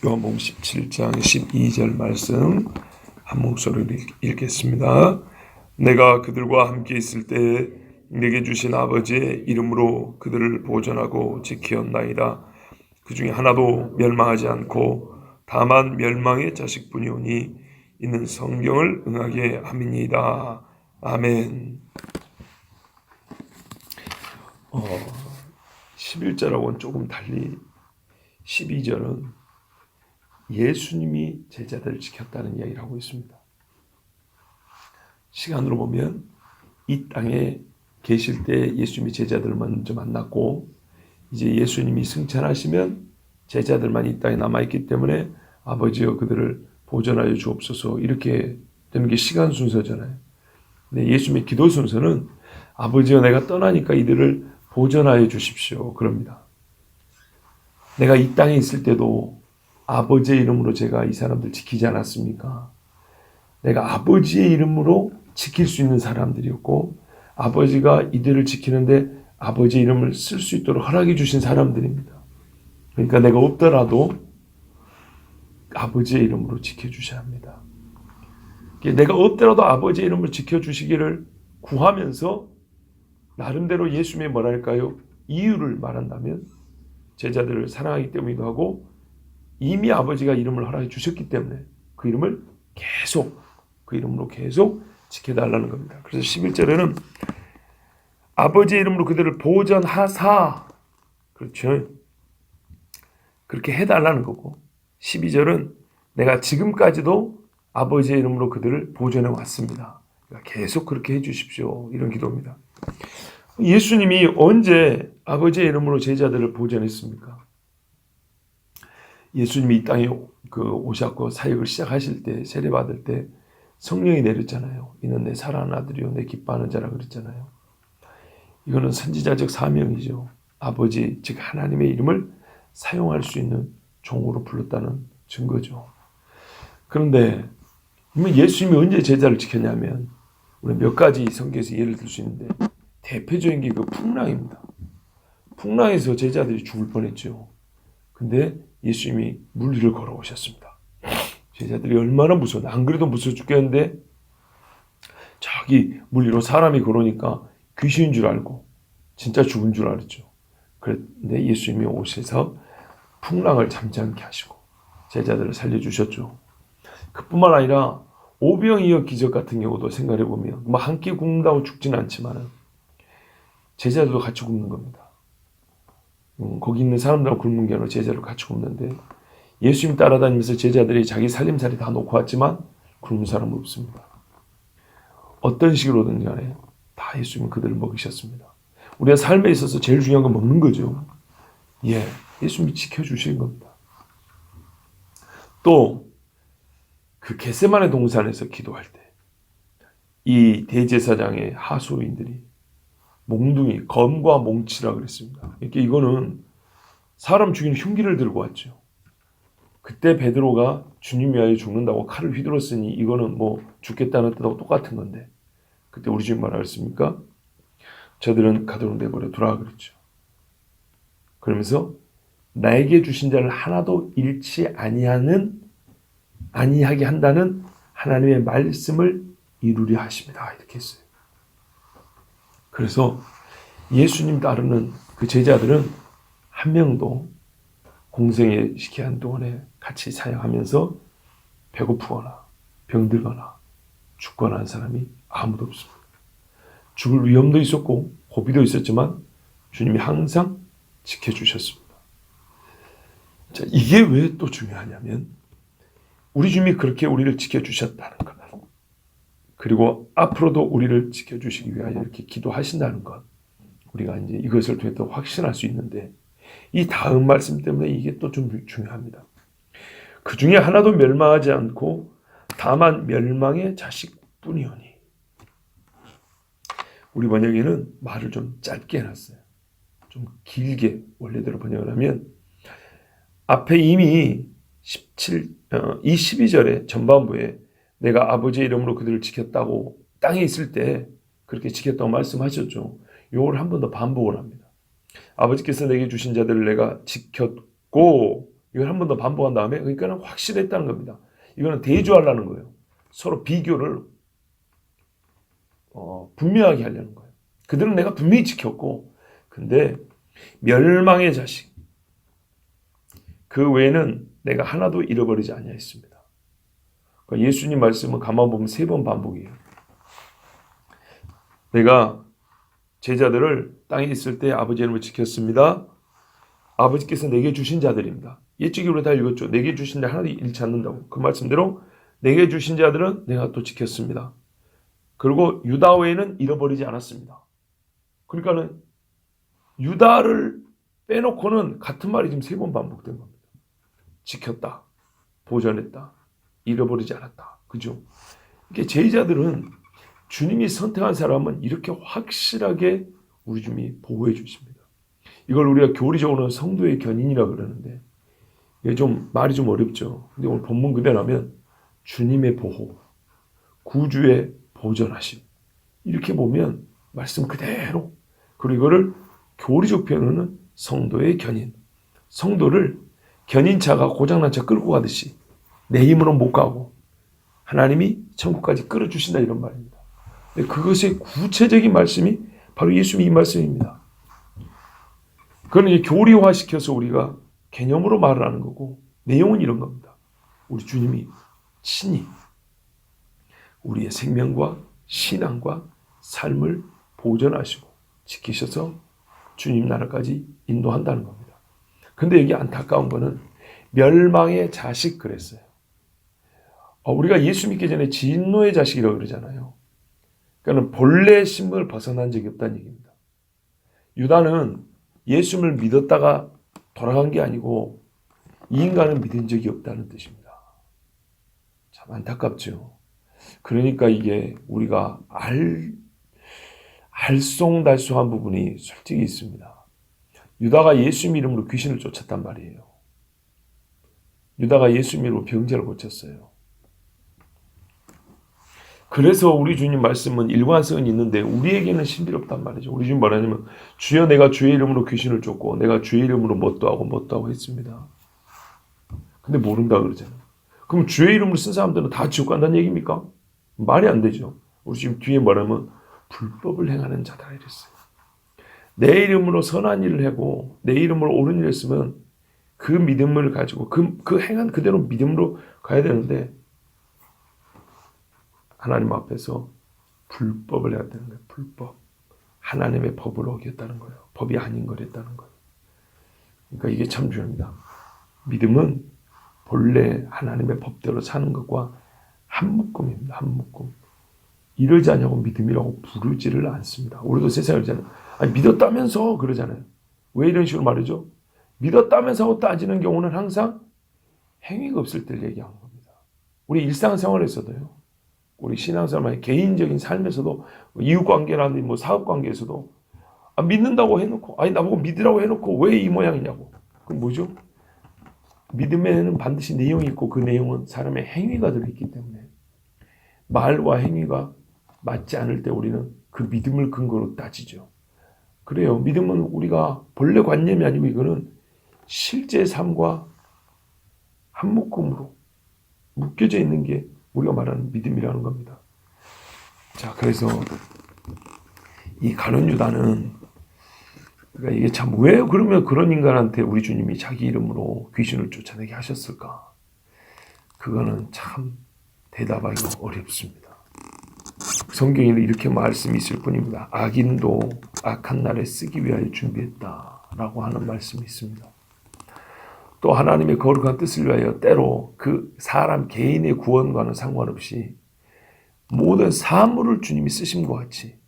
요한복음 17장 12절 말씀 한 목소리로 읽겠습니다. 내가 그들과 함께 있을 때 내게 주신 아버지의 이름으로 그들을 보존하고 지키었나이다. 그 중에 하나도 멸망하지 않고 다만 멸망의 자식뿐이오니 이는 성경을 응하게 함이니이다. 아멘. 11절하고는 조금 달리 12절은 예수님이 제자들을 지켰다는 이야기를 하고 있습니다. 시간으로 보면 이 땅에 계실 때 예수님이 제자들을 먼저 만났고, 이제 예수님이 승천하시면 제자들만 이 땅에 남아있기 때문에 아버지여 그들을 보존하여 주옵소서, 이렇게 되는 게 시간 순서잖아요. 근데 예수님의 기도 순서는 아버지여 내가 떠나니까 이들을 보존하여 주십시오, 그럽니다. 내가 이 땅에 있을 때도 아버지의 이름으로 제가 이 사람들 지키지 않았습니까? 내가 아버지의 이름으로 지킬 수 있는 사람들이었고, 아버지가 이들을 지키는데 아버지의 이름을 쓸 수 있도록 허락해 주신 사람들입니다. 그러니까 내가 없더라도 아버지의 이름으로 지켜주셔야 합니다. 내가 없더라도 아버지의 이름을 지켜주시기를 구하면서 나름대로 예수님의 뭐랄까요? 이유를 말한다면 제자들을 사랑하기 때문이기도 하고, 이미 아버지가 이름을 허락해 주셨기 때문에 그 이름을 계속, 그 이름으로 계속 지켜달라는 겁니다. 그래서 11절에는 아버지의 이름으로 그들을 보존하사, 그렇죠, 그렇게 해달라는 거고, 12절은 내가 지금까지도 아버지의 이름으로 그들을 보존해 왔습니다. 그러니까 계속 그렇게 해주십시오, 이런 기도입니다. 예수님이 언제 아버지의 이름으로 제자들을 보존했습니까? 예수님이 이 땅에 오셨고 사역을 시작하실 때, 세례받을 때 성령이 내렸잖아요. 이는 내 사랑하는 아들이요 내 기뻐하는 자라 그랬잖아요. 이거는 선지자적 사명이죠. 아버지, 즉 하나님의 이름을 사용할 수 있는 종으로 불렀다는 증거죠. 그런데 예수님이 언제 제자를 지켰냐면, 우리 몇 가지 성경에서 예를 들 수 있는데, 대표적인 게 그 풍랑입니다. 풍랑에서 제자들이 죽을 뻔했죠. 근데 예수님이 물 위를 걸어오셨습니다. 제자들이 얼마나 무서워, 안 그래도 무서워 죽겠는데 저기 물 위로 사람이 걸어오니까 귀신인 줄 알고 진짜 죽은 줄 알았죠. 그런데 예수님이 오셔서 풍랑을 잠잠케 하시고 제자들을 살려주셨죠. 그뿐만 아니라 오병이어 기적 같은 경우도 생각해보면 한 끼 굶는다고 죽지는 않지만 제자들도 같이 굶는 겁니다. 거기 있는 사람들하고 굶는 게 아니라 제자들 같이 굶는데, 예수님 따라다니면서 제자들이 자기 살림살이 다 놓고 왔지만 굶는 사람은 없습니다. 어떤 식으로든 간에 다 예수님은 그들을 먹이셨습니다. 우리가 삶에 있어서 제일 중요한 건 먹는 거죠. 예수님이 지켜주신 겁니다. 또 그 겟세마네 동산에서 기도할 때 이 대제사장의 하수인들이 몽둥이, 검과 몽치라 그랬습니다. 이거는 사람 죽이는 흉기를 들고 왔죠. 그때 베드로가 주님 위하여 죽는다고 칼을 휘둘렀으니 이거는 죽겠다는 뜻하고 똑같은 건데, 그때 우리 주님 뭐라 그랬습니까? 저들은 가도록 내버려 두라 그랬죠. 그러면서 나에게 주신 자를 하나도 잃지 아니하게 한다는 하나님의 말씀을 이루려 하십니다, 이렇게 했어요. 그래서 예수님 따르는 그 제자들은 한 명도 공생애 시키는 동안에 같이 사역하면서 배고프거나 병들거나 죽거나 한 사람이 아무도 없습니다. 죽을 위험도 있었고 고비도 있었지만 주님이 항상 지켜주셨습니다. 자, 이게 왜 또 중요하냐면, 우리 주님이 그렇게 우리를 지켜주셨다는 것, 그리고 앞으로도 우리를 지켜주시기 위하여 이렇게 기도하신다는 것, 우리가 이제 이것을 통해 또 확신할 수 있는데, 이 다음 말씀 때문에 이게 또 좀 중요합니다. 그 중에 하나도 멸망하지 않고 다만 멸망의 자식뿐이오니. 우리 번역에는 말을 좀 짧게 해놨어요. 좀 길게 원래대로 번역을 하면, 앞에 이미 이 12절의 전반부에 내가 아버지의 이름으로 그들을 지켰다고, 땅에 있을 때 그렇게 지켰다고 말씀하셨죠. 이걸 한 번 더 반복을 합니다. 아버지께서 내게 주신 자들을 내가 지켰고, 이걸 한 번 더 반복한 다음에 그러니까는 확실했다는 겁니다. 이거는 대조하려는 거예요. 서로 비교를 분명하게 하려는 거예요. 그들은 내가 분명히 지켰고 근데 멸망의 자식 그 외에는 내가 하나도 잃어버리지 아니하였습니다. 그러니까 예수님 말씀은 가만 보면 3번 반복이에요. 내가 제자들을 땅에 있을 때 아버지 이름을 지켰습니다. 아버지께서 내게 주신 자들입니다. 예측으로 다 읽었죠. 내게 주신 자 하나도 잃지 않는다고. 그 말씀대로 내게 주신 자들은 내가 또 지켰습니다. 그리고 유다 외에는 잃어버리지 않았습니다. 그러니까는 유다를 빼놓고는 같은 말이 지금 3번 반복된 겁니다. 지켰다, 보존했다, 잃어버리지 않았다. 그죠? 이게 제자들은 주님이 선택한 사람은 이렇게 확실하게 우리 주님이 보호해 주십니다. 이걸 우리가 교리적으로는 성도의 견인이라고 그러는데 이게 좀 말이 좀 어렵죠. 근데 오늘 본문 그대로라면 주님의 보호, 구주의 보존하심 이렇게 보면 말씀 그대로 그리고 이거를 교리적 표현으로는 성도의 견인 성도를 견인차가 고장난 차 끌고 가듯이 내 힘으로 못 가고 하나님이 천국까지 끌어주신다 이런 말입니다. 그것의 구체적인 말씀이 바로 예수님의 이 말씀입니다. 그건 이제 교리화시켜서 우리가 개념으로 말을 하는 거고 내용은 이런 겁니다. 우리 주님이 친히 우리의 생명과 신앙과 삶을 보존하시고 지키셔서 주님 나라까지 인도한다는 겁니다. 근데 여기 안타까운 거는 멸망의 자식 그랬어요. 우리가 예수 믿기 전에 진노의 자식이라고 그러잖아요. 그러니까 본래 신분을 벗어난 적이 없다는 얘기입니다. 유다는 예수를 믿었다가 돌아간 게 아니고 이 인간은 믿은 적이 없다는 뜻입니다. 참 안타깝죠. 그러니까 이게 우리가 알쏭달쏭한 부분이 솔직히 있습니다. 유다가 예수 이름으로 귀신을 쫓았단 말이에요. 유다가 예수 이름으로 병자를 고쳤어요. 그래서 우리 주님 말씀은 일관성은 있는데 우리에게는 신비롭단 말이죠. 우리 주님 말하자면 주여 내가 주의 이름으로 귀신을 쫓고 내가 주의 이름으로 뭣도 하고 했습니다. 근데 모른다 그러잖아요. 그럼 주의 이름으로 쓴 사람들은 다 지옥 간다는 얘기입니까? 말이 안 되죠. 우리 지금 뒤에 말하면 불법을 행하는 자다 이랬어요. 내 이름으로 선한 일을 하고 내 이름으로 옳은 일을 했으면 그 믿음을 가지고 그 행한 그대로 믿음으로 가야 되는데 하나님 앞에서 불법을 해야 되는 거예요. 불법. 하나님의 법을 어겼다는 거예요. 법이 아닌 걸 했다는 거예요. 그러니까 이게 참 중요합니다. 믿음은 본래 하나님의 법대로 사는 것과 한 묶음입니다. 한 묶음. 이러지 않냐고 믿음이라고 부르지를 않습니다. 우리도 세상에 그러잖아요. 아니, 믿었다면서 그러잖아요. 왜 이런 식으로 말이죠? 믿었다면서 하고 따지는 경우는 항상 행위가 없을 때를 얘기하는 겁니다. 우리 일상생활에서도요. 우리 신앙생활 개인적인 삶에서도 이웃관계라든지 뭐 사업관계에서도 믿는다고 해놓고 아니 나보고 믿으라고 해놓고 왜 이 모양이냐고. 그럼 뭐죠? 믿음에는 반드시 내용이 있고 그 내용은 사람의 행위가 들어있기 때문에 말과 행위가 맞지 않을 때 우리는 그 믿음을 근거로 따지죠. 그래요. 믿음은 우리가 본래 관념이 아니고 이거는 실제 삶과 한 묶음으로 묶여져 있는 게 우리가 말하는 믿음이라는 겁니다. 자, 그래서 이 가룟 유다는 그러니까 이게 참 왜 그러면 그런 인간한테 우리 주님이 자기 이름으로 귀신을 쫓아내게 하셨을까? 그거는 참 대답하기가 어렵습니다. 성경에는 이렇게 말씀이 있을 뿐입니다. 악인도 악한 날에 쓰기 위하여 준비했다라고 하는 말씀이 있습니다. 또 하나님의 거룩한 뜻을 위하여 때로 그 사람 개인의 구원과는 상관없이 모든 사물을 주님이 쓰신 것 같이,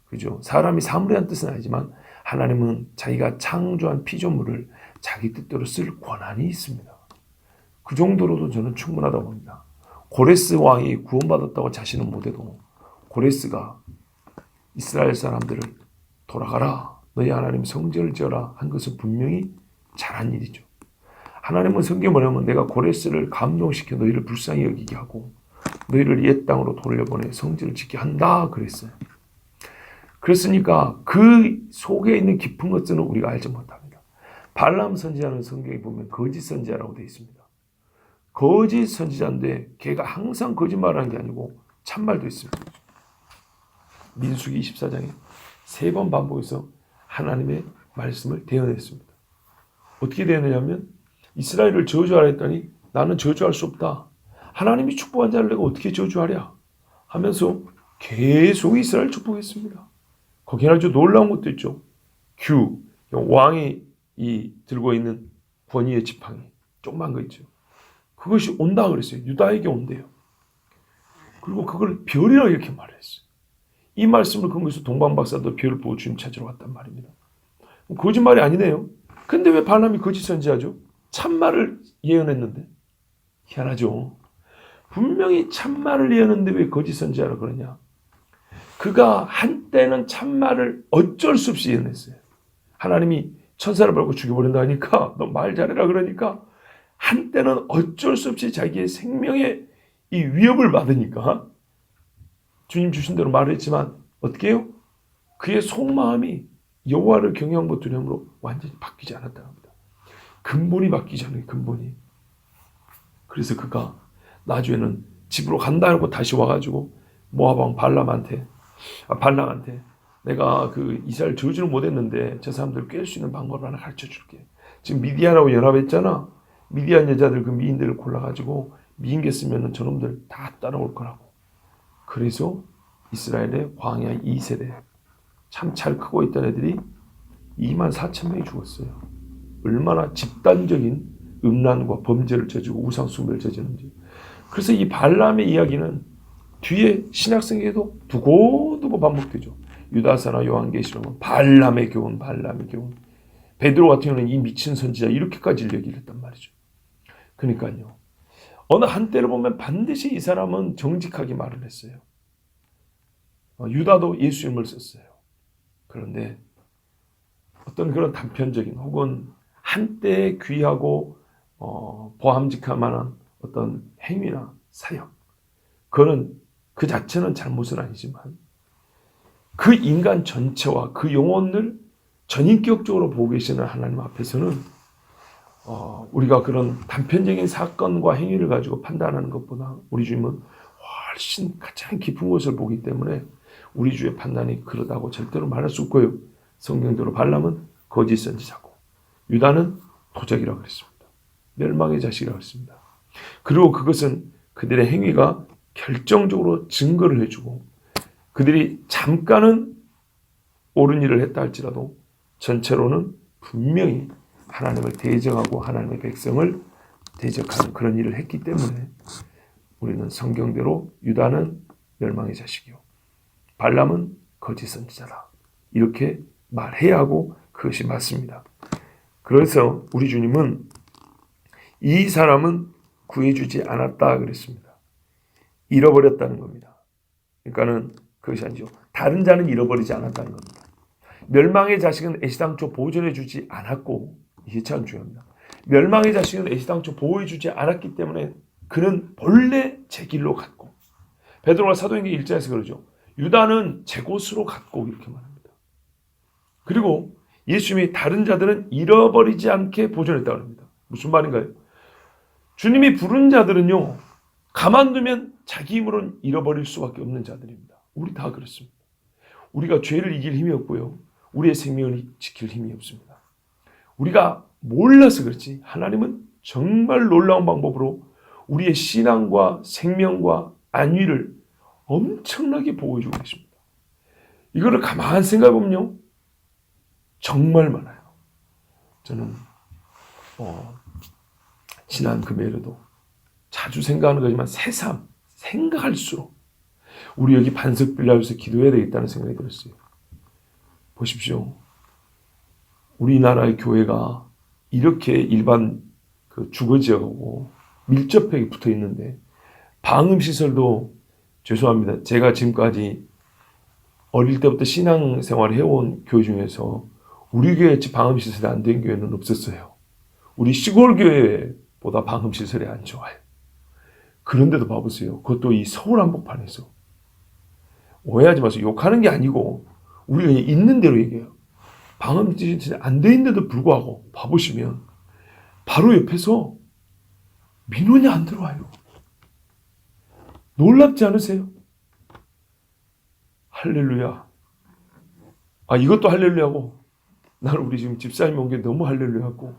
그죠? 사람이 사물에 대한 뜻은 아니지만 하나님은 자기가 창조한 피조물을 자기 뜻대로 쓸 권한이 있습니다. 그 정도로도 저는 충분하다고 봅니다. 고레스 왕이 구원받았다고 자신은 못해도 고레스가 이스라엘 사람들을 돌아가라, 너희 하나님 성전을 지어라 한 것은 분명히 잘한 일이죠. 하나님은 성경에 뭐냐면 내가 고레스를 감동시켜 너희를 불쌍히 여기게 하고 너희를 옛 땅으로 돌려보내 성전을 짓게 한다 그랬어요. 그랬으니까 그 속에 있는 깊은 것들은 우리가 알지 못합니다. 발람 선지자는 성경에 보면 거짓 선지자라고 되어 있습니다. 거짓 선지자인데 걔가 항상 거짓말하는 게 아니고 참말도 있습니다. 민수기 24장에 3번 반복해서 하나님의 말씀을 대언했습니다. 어떻게 대언했냐면 이스라엘을 저주하라 했더니 나는 저주할 수 없다. 하나님이 축복한 자를 내가 어떻게 저주하랴 하면서 계속 이스라엘 축복했습니다. 거기에 아주 놀라운 것도 있죠. 왕이 들고 있는 권위의 지팡이 조그만 거 있죠. 그것이 온다 그랬어요. 유다에게 온대요. 그리고 그걸 별이라고 이렇게 말했어요. 이 말씀을 근거해서 동방박사도 별을 보고 주님 찾으러 왔단 말입니다. 거짓말이 아니네요. 근데 왜 발람이 거짓 선지하죠? 참말을 예언했는데. 희한하죠. 분명히 참말을 예언했는데 왜 거짓 선지하라 그러냐. 그가 한때는 참말을 어쩔 수 없이 예언했어요. 하나님이 천사를 벌고 죽여버린다 하니까 너 말 잘해라 그러니까 한때는 어쩔 수 없이 자기의 생명의 이 위협을 받으니까 주님 주신 대로 말을 했지만 어떻게 해요? 그의 속마음이 여호와를 경외함과 두려움으로 완전히 바뀌지 않았다는 겁니다. 근본이 바뀌지 않아요. 근본이. 그래서 그가 나중에는 집으로 간다 하고 다시 와가지고 모압 왕 발락한테 내가 그 이스라엘 저주를 못했는데 저 사람들 깰 수 있는 방법을 하나 가르쳐 줄게. 지금 미디안하고 연합했잖아. 미디안 여자들 그 미인들을 골라가지고 미인계 쓰면은 저놈들 다 따라올 거라고. 그래서 이스라엘의 광야 2세대 참 잘 크고 있던 애들이 24,000명이 죽었어요. 얼마나 집단적인 음란과 범죄를 저지르고 우상숭배를 저지르는지. 그래서 이 발람의 이야기는 뒤에 신약성경에도 두고두고 반복되죠. 유다서나 요한계시록은 발람의 교훈. 베드로 같은 경우는 이 미친 선지자 이렇게까지 얘기를 했단 말이죠. 그러니까요. 어느 한때를 보면 반드시 이 사람은 정직하게 말을 했어요. 유다도 예수 이름을 썼어요. 그런데 어떤 그런 단편적인 혹은 한때 귀하고 보함직할 만한 어떤 행위나 사역, 그거는 그 자체는 잘못은 아니지만 그 인간 전체와 그 영혼을 전인격적으로 보고 계시는 하나님 앞에서는 우리가 그런 단편적인 사건과 행위를 가지고 판단하는 것보다 우리 주님은 훨씬 가장 깊은 것을 보기 때문에 우리 주의 판단이 그러다고 절대로 말할 수 없고요. 성경대로 발람은 거짓 선지자고 유다는 도적이라고 그랬습니다. 멸망의 자식이라고 했습니다. 그리고 그것은 그들의 행위가 결정적으로 증거를 해주고 그들이 잠깐은 옳은 일을 했다 할지라도 전체로는 분명히 하나님을 대적하고 하나님의 백성을 대적하는 그런 일을 했기 때문에 우리는 성경대로 유다는 멸망의 자식이요 발람은 거짓 선지자라 이렇게 말해야 하고 그것이 맞습니다. 그래서 우리 주님은 이 사람은 구해주지 않았다 그랬습니다. 잃어버렸다는 겁니다. 그러니까는 그것이 아니죠. 다른 자는 잃어버리지 않았다는 겁니다. 멸망의 자식은 애시당초 보존해주지 않았고 이게 참 중요합니다. 멸망의 자식은 애시당초 보호해주지 않았기 때문에 그는 본래 제 길로 갔고 베드로가 사도행전 1장에서 그러죠. 유다는 제 곳으로 갔고 이렇게 말합니다. 그리고 예수님이 다른 자들은 잃어버리지 않게 보존했다고 합니다. 무슨 말인가요? 주님이 부른 자들은요. 가만두면 자기 힘으로는 잃어버릴 수밖에 없는 자들입니다. 우리 다 그렇습니다. 우리가 죄를 이길 힘이 없고요. 우리의 생명을 지킬 힘이 없습니다. 우리가 몰라서 그렇지 하나님은 정말 놀라운 방법으로 우리의 신앙과 생명과 안위를 엄청나게 보호해주고 계십니다. 이거를 가만히 생각해보면요. 정말 많아요. 저는 지난 금요일에도 자주 생각하는 거지만 새삼 생각할수록 우리 여기 반석빌라에서 기도해야 되겠다는 생각이 들었어요. 보십시오. 우리나라의 교회가 이렇게 일반 그 주거지역하고 밀접하게 붙어 있는데 방음시설도 죄송합니다. 제가 지금까지 어릴 때부터 신앙생활을 해온 교회 중에서 우리 교회 방음시설이 안 된 교회는 없었어요. 우리 시골 교회보다 방음시설이 안 좋아요. 그런데도 봐보세요. 그것도 이 서울 한복판에서. 오해하지 마세요. 욕하는 게 아니고 우리가 있는 대로 얘기해요. 방음 안 돼 있는데도 불구하고 봐보시면 바로 옆에서 민원이 안 들어와요. 놀랍지 않으세요? 할렐루야. 이것도 할렐루야고, 나는 우리 지금 집사님 온 게 너무 할렐루야고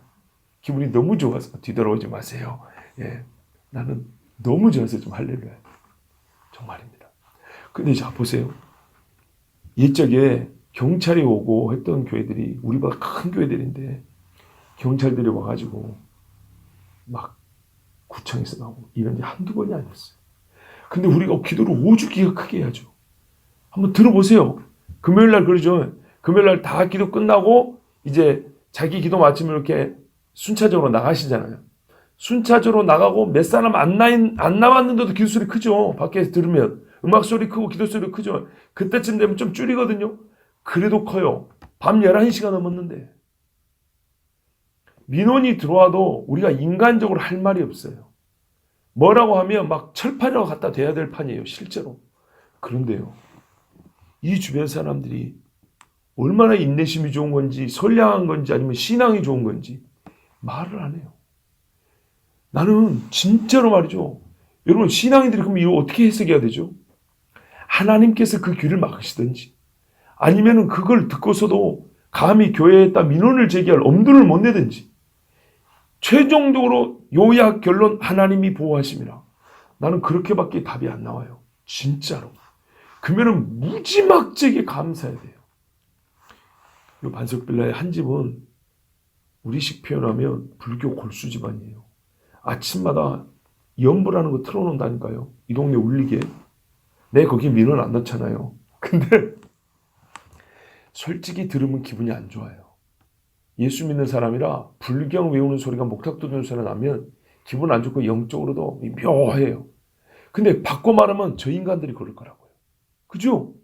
기분이 너무 좋아서 뒤돌아오지 마세요. 예, 나는 너무 좋아서 좀 할렐루야. 정말입니다. 근데 자 보세요. 옛적에 경찰이 오고 했던 교회들이 우리보다 큰 교회들인데 경찰들이 와가지고 막 구청에서 나오고 이런 게 한두 번이 아니었어요. 근데 우리가 기도를 5주 기가 크게 해야죠. 한번 들어보세요. 금요일 날 그러죠. 금요일 날 다 기도 끝나고 이제 자기 기도 마치면 이렇게 순차적으로 나가시잖아요. 순차적으로 나가고 몇 사람 안 남았는데도 기도 소리 크죠. 밖에서 들으면 음악 소리 크고 기도 소리 크죠. 그때쯤 되면 좀 줄이거든요. 그래도 커요. 밤 11시가 넘었는데 민원이 들어와도 우리가 인간적으로 할 말이 없어요. 뭐라고 하면 막 철판이라고 갖다 대야 될 판이에요. 실제로. 그런데요, 이 주변 사람들이 얼마나 인내심이 좋은 건지, 선량한 건지, 아니면 신앙이 좋은 건지 말을 안 해요. 나는 진짜로 말이죠. 여러분, 신앙인들이 그럼 이거 어떻게 해석해야 되죠? 하나님께서 그 귀를 막으시든지, 아니면은 그걸 듣고서도 감히 교회에다 민원을 제기할 엄두를 못 내든지, 최종적으로 요약 결론, 하나님이 보호하심이라. 나는 그렇게밖에 답이 안 나와요. 진짜로. 그러면은 무지막지하게 감사해야 돼요. 이 반석빌라의 한 집은 우리식 표현하면 불교 골수 집안이에요. 아침마다 연불하는 거 틀어놓는다니까요. 이 동네 울리게. 내 거기 민원 안 넣잖아요. 근데 솔직히 들으면 기분이 안 좋아요. 예수 믿는 사람이라 불경 외우는 소리가 목탁 두드는 소리가 나면 기분 안 좋고 영적으로도 묘해요. 근데 바꿔 말하면 저 인간들이 그럴 거라고요. 그죠?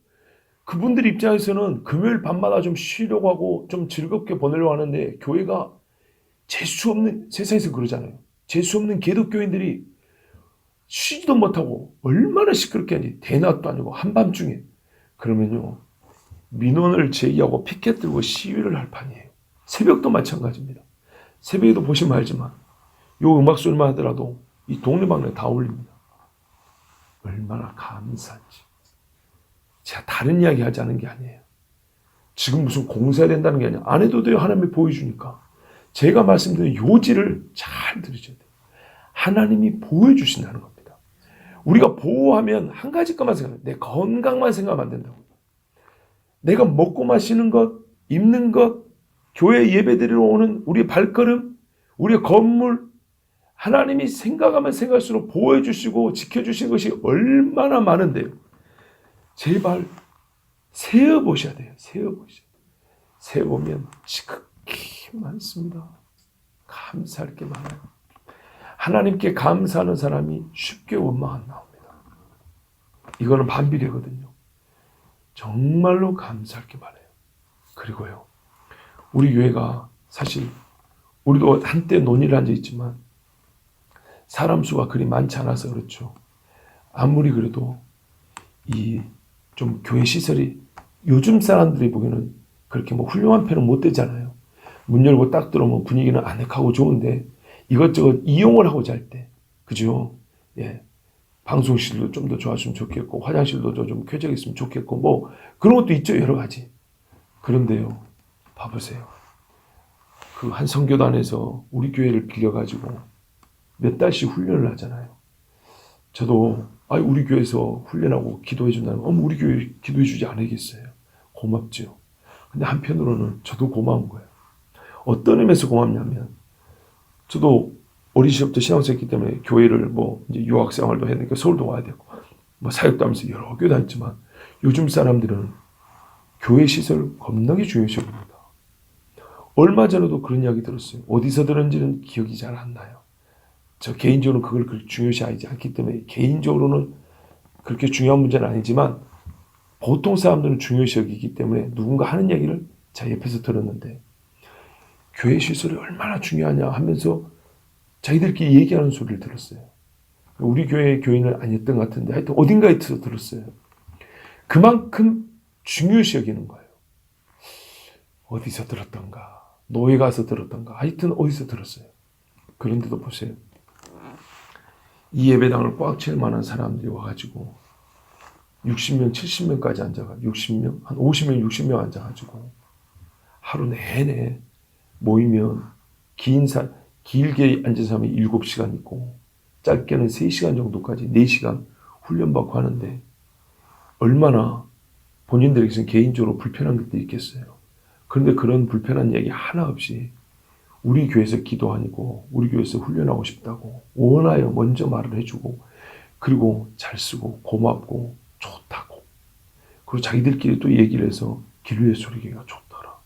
그분들 입장에서는 금요일 밤마다 좀 쉬려고 하고 좀 즐겁게 보내려고 하는데 교회가 재수 없는, 세상에서 그러잖아요. 재수 없는 기독교인들이 쉬지도 못하고 얼마나 시끄럽게 하는지, 대낮도 아니고 한밤중에. 그러면요, 민원을 제기하고 피켓 들고 시위를 할 판이에요. 새벽도 마찬가지입니다. 새벽에도 보시면 알지만 요 음악 소리만 하더라도 이 동네방네 다 울립니다. 얼마나 감사한지. 제가 다른 이야기 하지 않은 게 아니에요. 지금 무슨 공사해야 된다는 게 아니라 안 해도 돼요. 하나님이 보여주니까. 제가 말씀드린 요지를 잘 들으셔야 돼요. 하나님이 보호해 주신다는 겁니다. 우리가 보호하면 한 가지 것만 생각해요. 내 건강만 생각하면 안 된다고. 내가 먹고 마시는 것, 입는 것, 교회 예배드리러 오는 우리의 발걸음, 우리의 건물, 하나님이 생각하면 생각할수록 보호해 주시고 지켜주신 것이 얼마나 많은데요. 제발 세어보셔야 돼요. 세어보셔야 돼요. 세어보면 지극히 많습니다. 감사할 게 많아요. 하나님께 감사하는 사람이 쉽게 원망 안 나옵니다. 이거는 반비례거든요. 정말로 감사할 게 많아요. 그리고요, 우리 교회가 사실 우리도 한때 논의를 한 적 있지만 사람 수가 그리 많지 않아서 그렇죠. 아무리 그래도 이 좀 교회 시설이 요즘 사람들이 보기에는 그렇게 뭐 훌륭한 편은 못 되잖아요. 문 열고 딱 들어오면 분위기는 아늑하고 좋은데 이것저것 이용을 하고자 할 때, 그죠? 예. 방송실도 좀 더 좋았으면 좋겠고, 화장실도 좀 쾌적했으면 좋겠고, 뭐 그런 것도 있죠. 여러 가지. 그런데요, 봐보세요. 그 한 선교단에서 우리 교회를 빌려가지고 몇 달씩 훈련을 하잖아요. 저도 우리 교회에서 훈련하고 기도해 준다면 우리 교회 기도해 주지 않겠어요. 고맙죠. 근데 한편으로는 저도 고마운 거예요. 어떤 의미에서 고맙냐면, 저도 어린 시절부터 신앙생활했기 때문에 교회를 뭐 이제 유학 생활도 했으니까 서울도 와야 되고 뭐 사역도 하면서 여러 교회 다녔지만 요즘 사람들은 교회 시설 겁나게 중요시 여깁니다. 얼마 전에도 그런 이야기 들었어요. 어디서 들은지는 기억이 잘 안 나요. 저 개인적으로 그걸 그렇게 중요시하지 않기 때문에 개인적으로는 그렇게 중요한 문제는 아니지만 보통 사람들은 중요시 여기기 때문에 누군가 하는 얘기를 제가 옆에서 들었는데, 교회 시설이 얼마나 중요하냐 하면서 자기들끼리 얘기하는 소리를 들었어요. 우리 교회 교인은 아니었던 것 같은데 하여튼 어딘가에서 들었어요. 그만큼 중요시 여기는 거예요. 어디서 들었던가, 노예 가서 들었던가, 하여튼 어디서 들었어요. 그런데도 보세요. 이 예배당을 꽉 채울 만한 사람들이 와가지고 60명, 70명까지 앉아가 60명, 한 50명, 60명 앉아가지고 하루 내내 모이면 길게 앉은 사람이 7시간 있고 짧게는 3시간 정도까지 4시간 훈련받고 하는데 얼마나 본인들에게서는 개인적으로 불편한 것들이 있겠어요. 그런데 그런 불편한 얘기 하나 없이 우리 교회에서 기도하고 우리 교회에서 훈련하고 싶다고 원하여 먼저 말을 해주고 그리고 잘 쓰고 고맙고 좋다고 그리고 자기들끼리 또 얘기를 해서 길류의 소리가 좋더라.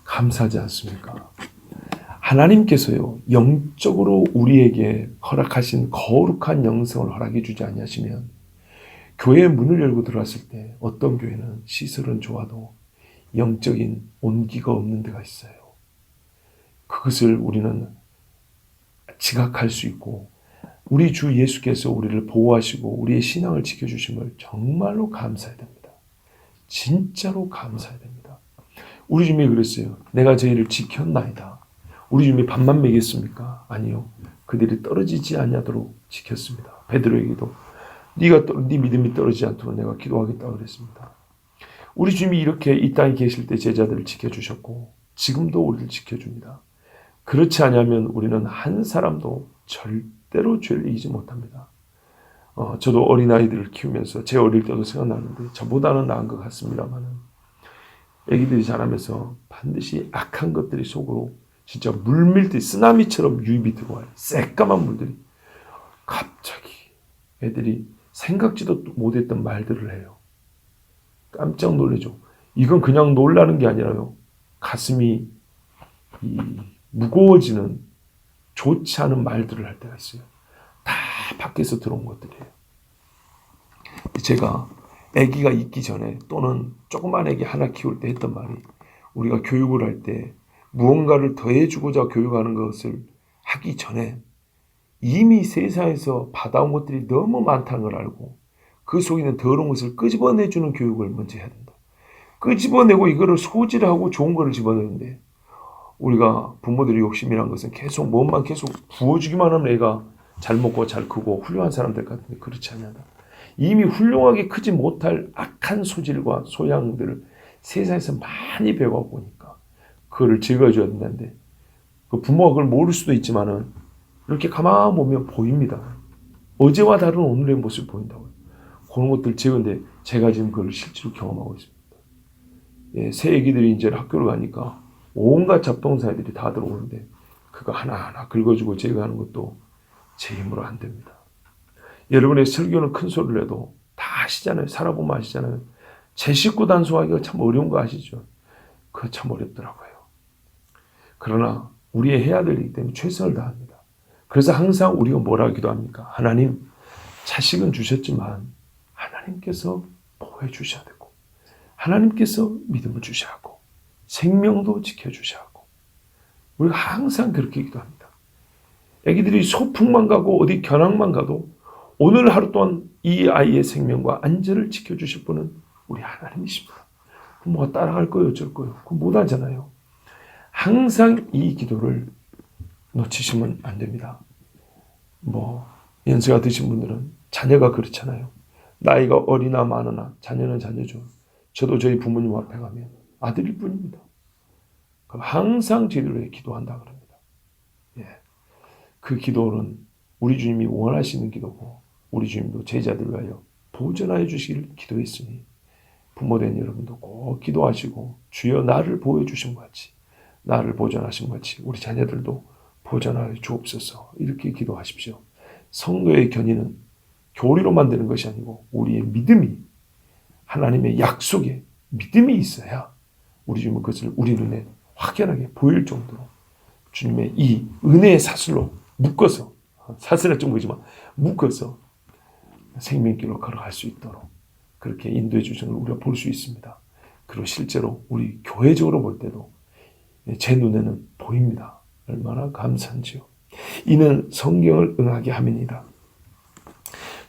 감사하지 않습니까? 하나님께서요 영적으로 우리에게 허락하신 거룩한 영성을 허락해 주지 아니하시면 교회의 문을 열고 들어왔을 때 어떤 교회는 시설은 좋아도 영적인 온기가 없는 데가 있어요. 그것을 우리는 지각할 수 있고 우리 주 예수께서 우리를 보호하시고 우리의 신앙을 지켜주심을 정말로 감사해야 됩니다. 진짜로 감사해야 됩니다. 우리 주님이 그랬어요. 내가 저희를 지켰나이다. 우리 주님이 밥만 먹였습니까? 아니요. 그들이 떨어지지 아니하도록 지켰습니다. 베드로에게도 네 믿음이 떨어지지 않도록 내가 기도하겠다고 그랬습니다. 우리 주님이 이렇게 이 땅에 계실 때 제자들을 지켜주셨고 지금도 우리를 지켜줍니다. 그렇지 않으면 우리는 한 사람도 절대로 죄를 이기지 못합니다. 저도 어린아이들을 키우면서 제 어릴 때도 생각나는데 저보다는 나은 것 같습니다만 애기들이 자라면서 반드시 악한 것들이 속으로 진짜 물밀듯이 쓰나미처럼 유입이 들어와요. 새까만 물들이. 갑자기 애들이 생각지도 못했던 말들을 해요. 깜짝 놀라죠. 이건 그냥 놀라는 게 아니라요. 가슴이 무거워지는 좋지 않은 말들을 할 때가 있어요. 다 밖에서 들어온 것들이에요. 제가 아기가 있기 전에 또는 조그만 아기 하나 키울 때 했던 말이 우리가 교육을 할 때 무언가를 더해주고자 교육하는 것을 하기 전에 이미 세상에서 받아온 것들이 너무 많다는 걸 알고 그 속에 있는 더러운 것을 끄집어내주는 교육을 먼저 해야 된다. 끄집어내고 이거를 소질하고 좋은 거를 집어내는데 우리가 부모들이 욕심이란 것은 계속 몸만 계속 부어주기만 하면 애가 잘 먹고 잘 크고 훌륭한 사람들 같은데 그렇지 않냐다. 이미 훌륭하게 크지 못할 악한 소질과 소양들을 세상에서 많이 배워보고 보니까 그거를 제거해줘야 된다는데 그 부모가 그걸 모를 수도 있지만은 이렇게 가만 보면 보입니다. 어제와 다른 오늘의 모습이 보인다고요. 그런 것들 제거인데 제가 지금 그걸 실제로 경험하고 있습니다. 예, 새 애기들이 이제 학교를 가니까 온갖 잡동사니들이 다 들어오는데 그거 하나하나 긁어주고 제거하는 것도 제 힘으로 안 됩니다. 여러분의 설교는 큰 소리를 해도 다 아시잖아요. 살아보면 아시잖아요. 제 식구 단속하기가 참 어려운 거 아시죠? 그거 참 어렵더라고요. 그러나 우리의 해야 될 일이기 때문에 최선을 다합니다. 그래서 항상 우리가 뭐라 기도합니까? 하나님, 자식은 주셨지만 하나님께서 보호해 주셔야 되고 하나님께서 믿음을 주셔야 하고 생명도 지켜주셔야 하고 우리가 항상 그렇게 기도합니다. 애기들이 소풍만 가고 어디 견학만 가도 오늘 하루 동안 이 아이의 생명과 안전을 지켜주실 분은 우리 하나님이십니다. 부모가 따라갈 거예요, 어쩔 거예요. 그거 못하잖아요. 항상 이 기도를 놓치시면 안 됩니다. 연세가 드신 분들은 자녀가 그렇잖아요. 나이가 어리나 많으나 자녀는 자녀죠. 저도 저희 부모님 앞에 가면 아들일 뿐입니다. 그럼 항상 저희를 위해 기도한다 그럽니다. 예. 그 기도는 우리 주님이 원하시는 기도고 우리 주님도 제자들을 위하여 보존하여 주시길 기도했으니 부모된 여러분도 꼭 기도하시고 주여 나를 보호해 주신 것 같이 나를 보존하신 것 같이 우리 자녀들도 보존하여 주옵소서 이렇게 기도하십시오. 성도의 견인은 교리로만 되는 것이 아니고 우리의 믿음이 하나님의 약속에 믿음이 있어야 우리 주님은 그것을 우리 눈에 확연하게 보일 정도로 주님의 이 은혜의 사슬로 묶어서 사슬은 좀 그렇지만 묶어서 생명길로 걸어갈 수 있도록 그렇게 인도해 주시는 걸 우리가 볼 수 있습니다. 그리고 실제로 우리 교회적으로 볼 때도 제 눈에는 보입니다. 얼마나 감사한지요. 이는 성경을 응하게 함이니이다.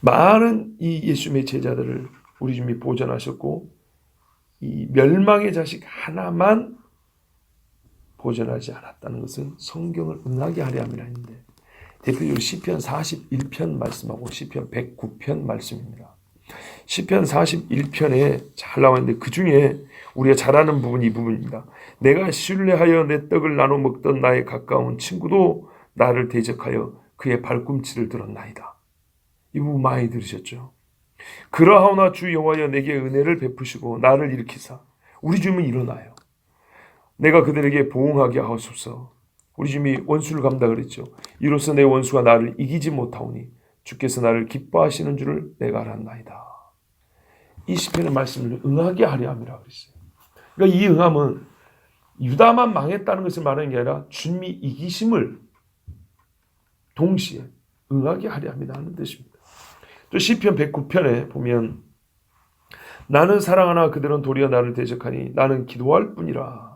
많은 이 예수님의 제자들을 우리 주님이 보존하셨고 이 멸망의 자식 하나만 보존하지 않았다는 것은 성경을 응하게 하려 함이라 했는데, 대표적으로 시편 41편 말씀하고 시편 109편 말씀입니다. 시편 41편에 잘 나와 있는데 그 중에 우리가 잘 아는 부분이 이 부분입니다. 내가 신뢰하여 내 떡을 나눠 먹던 나의 가까운 친구도 나를 대적하여 그의 발꿈치를 들었나이다. 이 부분 많이 들으셨죠? 그러하오나 주 여호와여 내게 은혜를 베푸시고 나를 일으키사 우리 주님은 일어나요. 내가 그들에게 보응하게 하옵소서. 우리 주님이 원수를 감다 그랬죠. 이로써 내 원수가 나를 이기지 못하오니 주께서 나를 기뻐하시는 줄을 내가 알았나이다. 이 시편의 말씀을 응하게 하려 함이라 그랬어요. 그러니까 이 응함은 유다만 망했다는 것을 말하는 게 아니라 주님이 이기심을 동시에 응하게 하려 합니다 하는 뜻입니다. 또 시편 109편에 보면 나는 사랑하나 그들은 도리어 나를 대적하니 나는 기도할 뿐이라.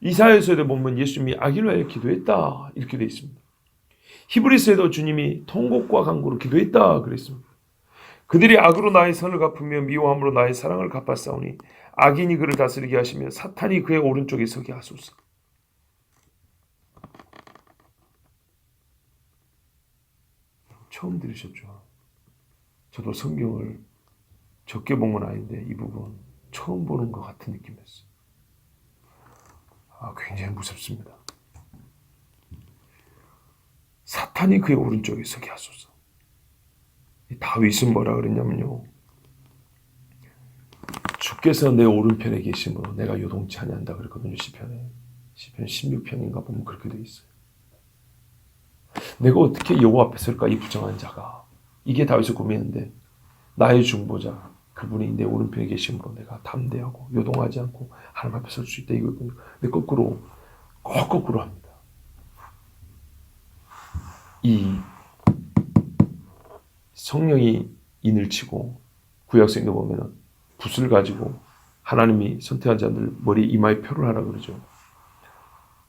이사야서에도 보면 예수님이 악인을 위하여 기도했다 이렇게 되어 있습니다. 히브리서에도 주님이 통곡과 간구로 기도했다 그랬습니다. 그들이 악으로 나의 선을 갚으며 미워함으로 나의 사랑을 갚았사오니 악인이 그를 다스리게 하시며 사탄이 그의 오른쪽에 서게 하소서. 처음 들으셨죠? 저도 성경을 적게 본 건 아닌데 이 부분 처음 보는 것 같은 느낌이었어요. 굉장히 무섭습니다. 사탄이 그의 오른쪽에 서게 하소서. 다윗은 뭐라 그랬냐면요. 주께서 내 오른편에 계심으로 내가 요동치 아니한다 그랬거든요. 시편 16편인가 보면 그렇게 돼 있어요. 내가 어떻게 여호와 앞에 설까 이 부정한 자가. 이게 다윗의 고민인데 나의 중보자 그분이 내 오른편에 계심으로 내가 담대하고 요동하지 않고 하나님 앞에 설 수 있다 이거군요. 근데 거꾸로 합니다. 이 성령이 인을 치고 구약성에 보면 붓을 가지고 하나님이 선택한 자들 머리 이마에 표를 하라 그러죠.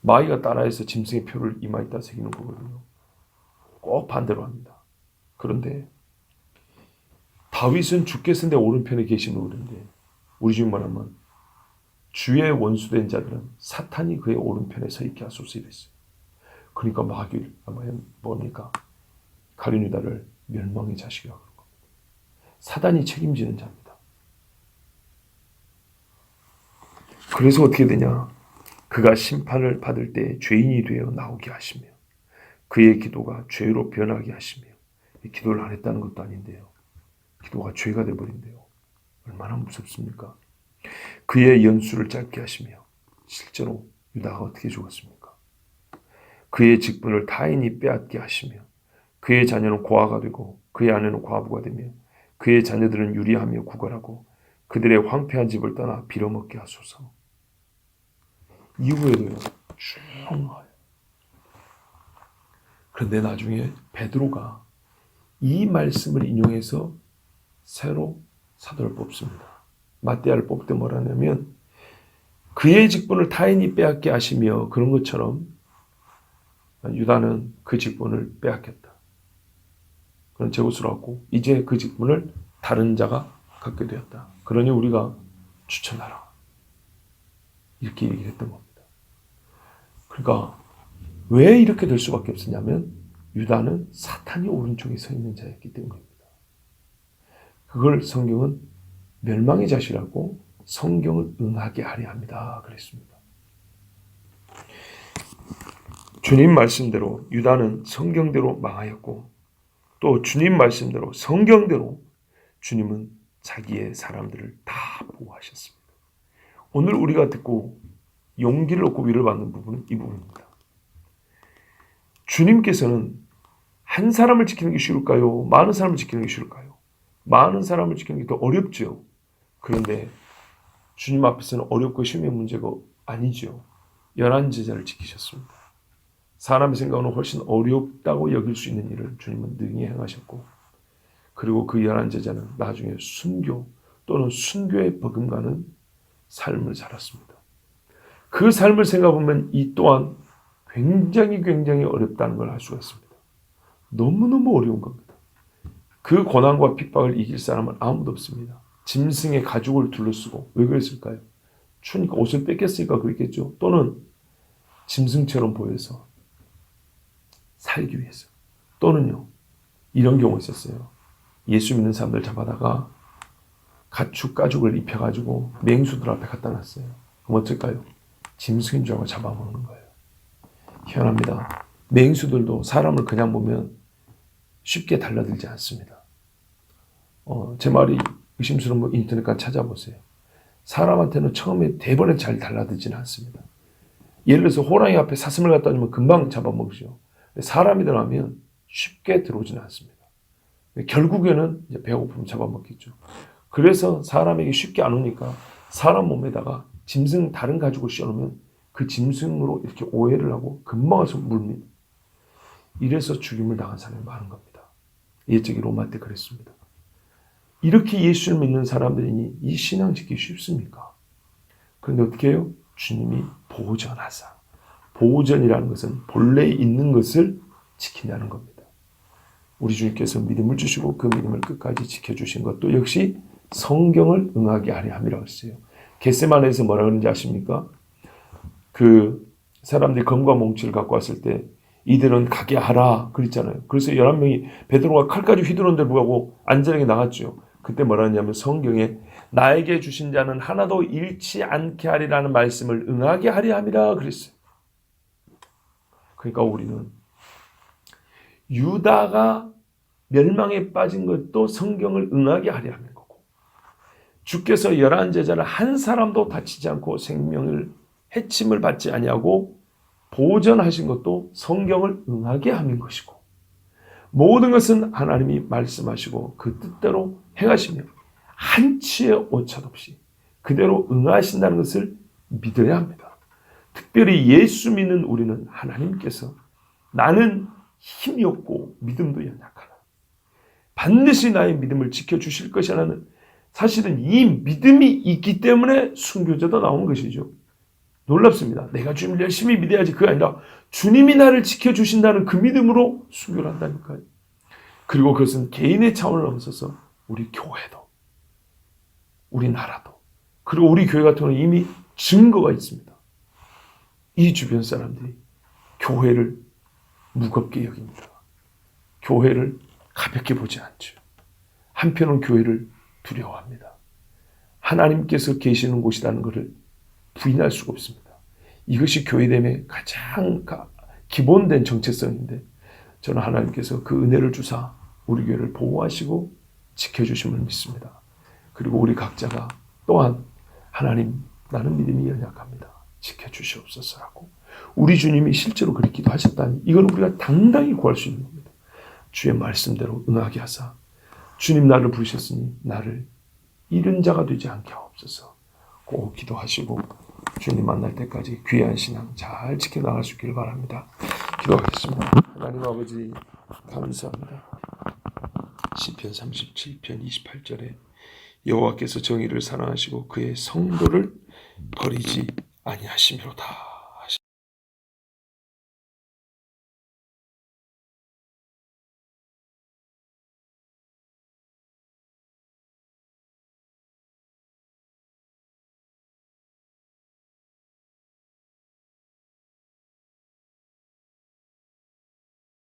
마귀가 따라해서 짐승의 표를 이마에다 새기는 거거든요. 꼭 반대로 합니다. 그런데 다윗은 주께서 내 오른편에 계시는 그런데 우리 주님 말하면 주의 원수된 자들은 사탄이 그의 오른편에 서 있게 하소서 이랬어요. 그러니까 마귀를 보니까 가룟 유다를 멸망의 자식이라고 그런 겁니다. 사단이 책임지는 자입니다. 그래서 어떻게 되냐? 그가 심판을 받을 때 죄인이 되어 나오게 하시며 그의 기도가 죄로 변하게 하시며 기도를 안 했다는 것도 아닌데요. 기도가 죄가 되어버린대요. 얼마나 무섭습니까? 그의 연수를 짧게 하시며 실제로 유다가 어떻게 죽었습니까? 그의 직분을 타인이 빼앗게 하시며 그의 자녀는 고아가 되고 그의 아내는 과부가 되며 그의 자녀들은 유리하며 구걸하고 그들의 황폐한 집을 떠나 빌어먹게 하소서. 이후에도요. 쭉 나와요. 그런데 나중에 베드로가 이 말씀을 인용해서 새로 사도를 뽑습니다. 마띠아를 뽑을 때 뭐라냐면 그의 직분을 타인이 빼앗게 하시며 그런 것처럼 유다는 그 직분을 빼앗겼다. 그런 제옷을 얻고 이제 그 직분을 다른 자가 갖게 되었다. 그러니 우리가 추천하라. 이렇게 얘기를 했던 겁니다. 그러니까 왜 이렇게 될 수밖에 없었냐면 유다는 사탄이 오른쪽에 서 있는 자였기 때문입니다. 그걸 성경은 멸망의 자식이라고 성경을 응하게 하려 합니다. 그랬습니다. 주님 말씀대로 유다는 성경대로 망하였고 또 주님 말씀대로 성경대로 주님은 자기의 사람들을 다 보호하셨습니다. 오늘 우리가 듣고 용기를 얻고 위를 받는 부분은 이 부분입니다. 주님께서는 한 사람을 지키는 게 쉬울까요? 많은 사람을 지키는 게 쉬울까요? 많은 사람을 지키는 게 더 어렵죠. 그런데 주님 앞에서는 어렵고 쉬운 문제가 아니죠. 11제자를 지키셨습니다. 사람의 생각으로는 훨씬 어렵다고 여길 수 있는 일을 주님은 능히 행하셨고 그리고 그 11제자는 나중에 순교 또는 순교에 버금가는 삶을 살았습니다. 그 삶을 생각해보면 이 또한 굉장히 어렵다는 걸 알 수가 있습니다. 너무너무 어려운 겁니다. 그 고난과 핍박을 이길 사람은 아무도 없습니다. 짐승의 가죽을 둘러쓰고. 왜 그랬을까요? 추우니까 옷을 뺏겼으니까 그랬겠죠. 또는 짐승처럼 보여서 살기 위해서. 또는요, 이런 경우 있었어요. 예수 믿는 사람들 잡아다가 가죽을 입혀가지고 맹수들 앞에 갖다 놨어요. 그럼 어떨까요? 짐승인 줄 알고 잡아먹는 거예요. 희한합니다. 맹수들도 사람을 그냥 보면 쉽게 달라들지 않습니다. 제 말이 의심스러운 거 인터넷 가서 찾아보세요. 사람한테는 처음에 대번에 잘 달라들지는 않습니다. 예를 들어서 호랑이 앞에 사슴을 갖다 주면 금방 잡아먹죠. 사람이 들어가면 쉽게 들어오지는 않습니다. 결국에는 이제 배고프면 잡아먹겠죠. 그래서 사람에게 쉽게 안 오니까 사람 몸에다가 짐승 다른 가죽을 씌워놓으면 그 짐승으로 이렇게 오해를 하고 금방 와서 물립니다. 이래서 죽임을 당한 사람이 많은 겁니다. 옛적이 로마 때 그랬습니다. 이렇게 예수를 믿는 사람들이니 이 신앙 지키기 쉽습니까? 그런데 어떻게 해요? 주님이 보전하사. 보전이라는 것은 본래 있는 것을 지킨다는 겁니다. 우리 주님께서 믿음을 주시고 그 믿음을 끝까지 지켜주신 것도 역시 성경을 응하게 하려 함이라고 했어요. 겟세마네에서 뭐라 그런지 아십니까? 그 사람들이 검과 몽치를 갖고 왔을 때 이들은 가게 하라 그랬잖아요. 그래서 11명이 베드로가 칼까지 휘두르는데 불구하고 안전하게 나갔죠. 그때 뭐라 했냐면 성경에 나에게 주신 자는 하나도 잃지 않게 하리라는 말씀을 응하게 하려 함이라 그랬어요. 그러니까 우리는 유다가 멸망에 빠진 것도 성경을 응하게 하려 하는 거고, 주께서 11제자를 한 사람도 다치지 않고 생명을 해침을 받지 아니하고 보전하신 것도 성경을 응하게 하는 것이고, 모든 것은 하나님이 말씀하시고 그 뜻대로 행하시며 한치의 오차도 없이 그대로 응하신다는 것을 믿어야 합니다. 특별히 예수 믿는 우리는 하나님께서 나는 힘이 없고 믿음도 연약하나 반드시 나의 믿음을 지켜주실 것이라는, 사실은 이 믿음이 있기 때문에 순교자도 나온 것이죠. 놀랍습니다. 내가 주님을 열심히 믿어야지 그게 아니라 주님이 나를 지켜주신다는 그 믿음으로 순교를 한다니까요. 그리고 그것은 개인의 차원을 넘어서서 우리 교회도, 우리나라도, 그리고 우리 교회 같은 경우는 이미 증거가 있습니다. 이 주변 사람들이 교회를 무겁게 여깁니다. 교회를 가볍게 보지 않죠. 한편은 교회를 두려워합니다. 하나님께서 계시는 곳이라는 것을 부인할 수가 없습니다. 이것이 교회됨의 가장 기본된 정체성인데, 저는 하나님께서 그 은혜를 주사 우리 교회를 보호하시고 지켜주심을 믿습니다. 그리고 우리 각자가 또한 하나님, 나는 믿음이 연약합니다. 지켜주시옵소서라고 우리 주님이 실제로 그렇게 기도하셨다니 이건 우리가 당당히 구할 수 있는 겁니다. 주의 말씀대로 응하게 하사 주님 나를 부르셨으니 나를 잃은 자가 되지 않게 하옵소서. 꼭 기도하시고 주님 만날 때까지 귀한 신앙 잘 지켜나갈 수 있기를 바랍니다. 기도하겠습니다. 하나님 아버지 감사합니다. 시편 37편 28절에 여호와께서 정의를 사랑하시고 그의 성도를 버리지 아니하시미로다.